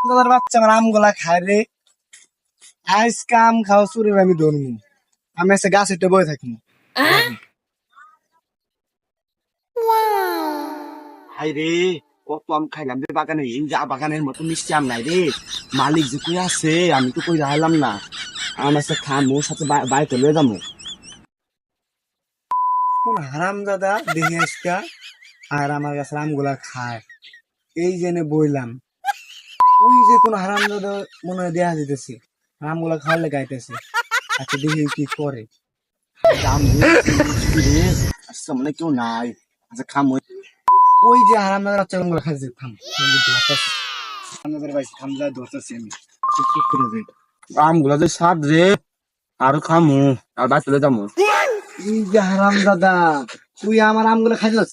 দাদার বাচ্চা আমার আমগুলা খায় রে। আজকে আম খাওয়া চুরি আমি ধরবো। আমি এসে গাছ উঠে বয়ে থাকি। হাই রে, কত আম খাইলাম রে বাগানে, এই যা বাগানের মতো মিষ্টি আম নাই রে। মালিক যে কই আছে আমি তো কই রাখলাম না। আম আছে খামো সাথে বাড়িতে লয়ে যাবো। কোন হারাম দাদা দেখে আজকা আর আমার কাছে আমগুলা খায়। এই জেনে বইলাম ওই যে কোন হারাম দাদা মনে হয় দেয়া যেতেছে আমগুলা খাওয়ালে গাইতেছে। আচ্ছা দেখি কি করে। আম রে মিষ্টি রে, আচ্ছা মানে কেউ নাই। আচ্ছা খামো। ওই যে হারাম দাদার বাচ্চা আমগুলা খাইছে। থাম আমি ধরতাছি। হারাম দাদার ভাই থামলা ধরতাছি আমি। চুপ চুপ করে যাই। আমগুলা যে স্বাদ রে, আরো খামো আর বাড়িতে লয়ে যাবো। এই যে হারাম দাদা তুই আমার আমগুলা খাইছস।